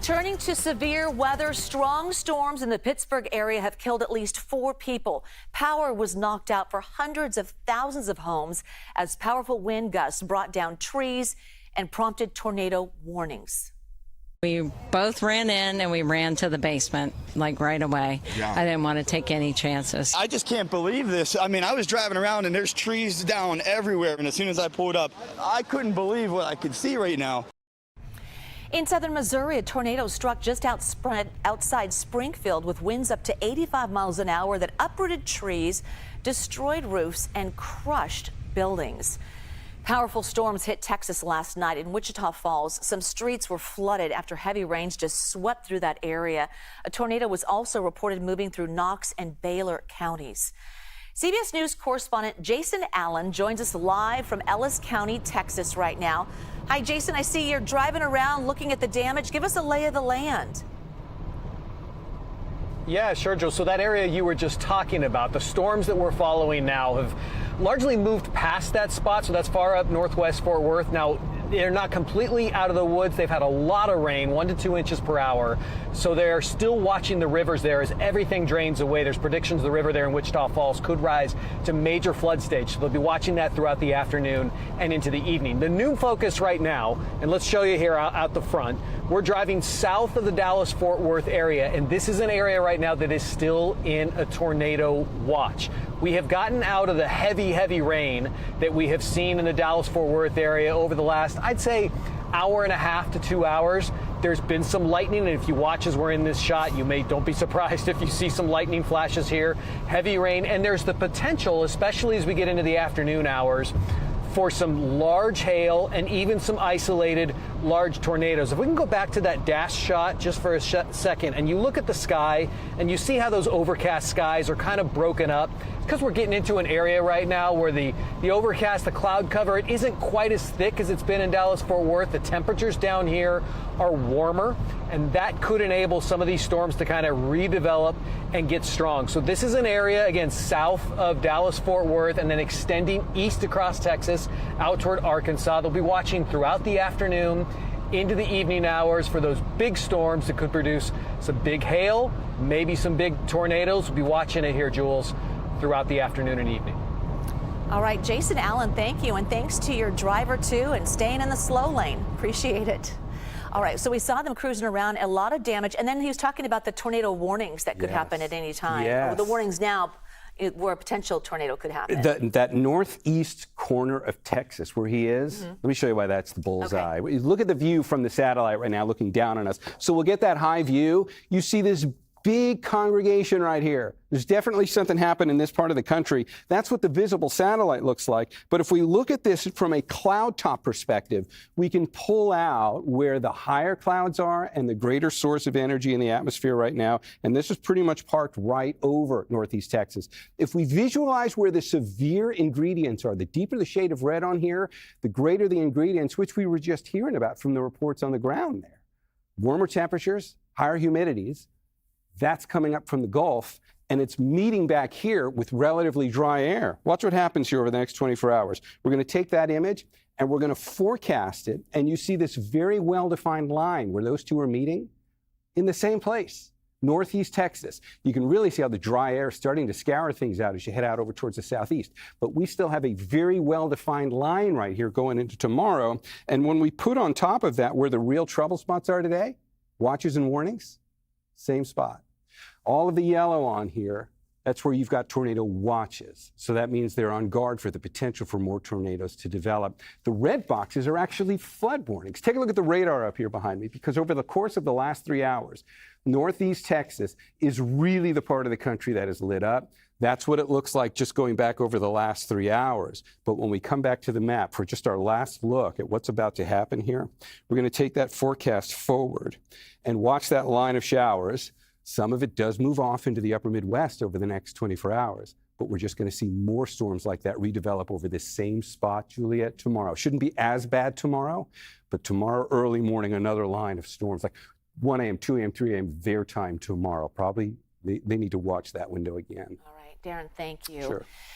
Turning to severe weather, strong storms in the Pittsburgh area have killed at least 4 people. Power was knocked out for hundreds of thousands of homes as powerful wind gusts brought down trees and prompted tornado warnings. We both ran in and we ran to the basement, like right away. Yeah. I didn't want to take any chances. I just can't believe this. I mean, I was driving around and there's trees down everywhere. And as soon as I pulled up, I couldn't believe what I could see right now. In southern Missouri, a tornado struck just outside Springfield with winds up to 85 miles an hour that uprooted trees, destroyed roofs, and crushed buildings. Powerful storms hit Texas last night. In Wichita Falls, some streets were flooded after heavy rains just swept through that area. A tornado was also reported moving through Knox and Baylor counties. CBS News correspondent Jason Allen joins us live from Ellis County, Texas right now. Hi, Jason. I see you're driving around looking at the damage. Give us a lay of the land. Yeah, sure, Joe. So that area you were just talking about, the storms that we're following now have largely moved past that spot. So that's far up northwest Fort Worth. Now, they're not completely out of the woods. They've had a lot of rain, 1 to 2 inches per hour. So they're still watching the rivers there as everything drains away. There's predictions the river there in Wichita Falls could rise to major flood stage. So they'll be watching that throughout the afternoon and into the evening. The new focus right now, and let's show you here out the front, we're driving south of the Dallas-Fort Worth area, and this is an area right now that is still in a tornado watch. We have gotten out of the heavy rain that we have seen in the Dallas-Fort Worth area over the last, I'd say, hour and a half to 2 hours. There's been some lightning, and if you watch as we're in this shot, don't be surprised if you see some lightning flashes here, heavy rain, and there's the potential, especially as we get into the afternoon hours, for some large hail and even some isolated large tornadoes. If we can go back to that dash shot just for a second, and you look at the sky and you see how those overcast skies are kind of broken up, because we're getting into an area right now where the overcast, the cloud cover, it isn't quite as thick as it's been in Dallas-Fort Worth. The temperatures down here are warmer, and that could enable some of these storms to kind of redevelop and get strong. So this is an area, again, south of Dallas-Fort Worth and then extending east across Texas out toward Arkansas. They'll be watching throughout the afternoon into the evening hours for those big storms that could produce some big hail, maybe some big tornadoes. We'll be watching it here, Jules, throughout the afternoon and evening. All right, Jason Allen, thank you. And thanks to your driver, too, and staying in the slow lane. Appreciate it. All right, so we saw them cruising around, a lot of damage. And then he was talking about the tornado warnings that could happen at any time. Yes. Or the warnings now where a potential tornado could happen. That northeast corner of Texas where he is, let me show you why that's the bullseye. Okay. Look at the view from the satellite right now looking down on us. So we'll get that high view. You see this big congregation right here. There's definitely something happened in this part of the country. That's what the visible satellite looks like. But if we look at this from a cloud top perspective, we can pull out where the higher clouds are and the greater source of energy in the atmosphere right now. And this is pretty much parked right over northeast Texas. If we visualize where the severe ingredients are, the deeper the shade of red on here, the greater the ingredients, which we were just hearing about from the reports on the ground there. Warmer temperatures, higher humidities. That's coming up from the Gulf, and it's meeting back here with relatively dry air. Watch what happens here over the next 24 hours. We're going to take that image, and we're going to forecast it, and you see this very well-defined line where those two are meeting in the same place, northeast Texas. You can really see how the dry air is starting to scour things out as you head out over towards the southeast. But we still have a very well-defined line right here going into tomorrow, and when we put on top of that where the real trouble spots are today, watches and warnings, same spot. All of the yellow on here, that's where you've got tornado watches. So that means they're on guard for the potential for more tornadoes to develop. The red boxes are actually flood warnings. Take a look at the radar up here behind me, because over the course of the last 3 hours, northeast Texas is really the part of the country that is lit up. That's what it looks like just going back over the last 3 hours. But when we come back to the map for just our last look at what's about to happen here, we're going to take that forecast forward and watch that line of showers. Some of it does move off into the upper Midwest over the next 24 hours, but we're just going to see more storms like that redevelop over this same spot, Juliet, tomorrow. Shouldn't be as bad tomorrow, but tomorrow early morning, another line of storms like 1 a.m., 2 a.m., 3 a.m., their time tomorrow. Probably they need to watch that window again. All right, Darren, thank you. Sure.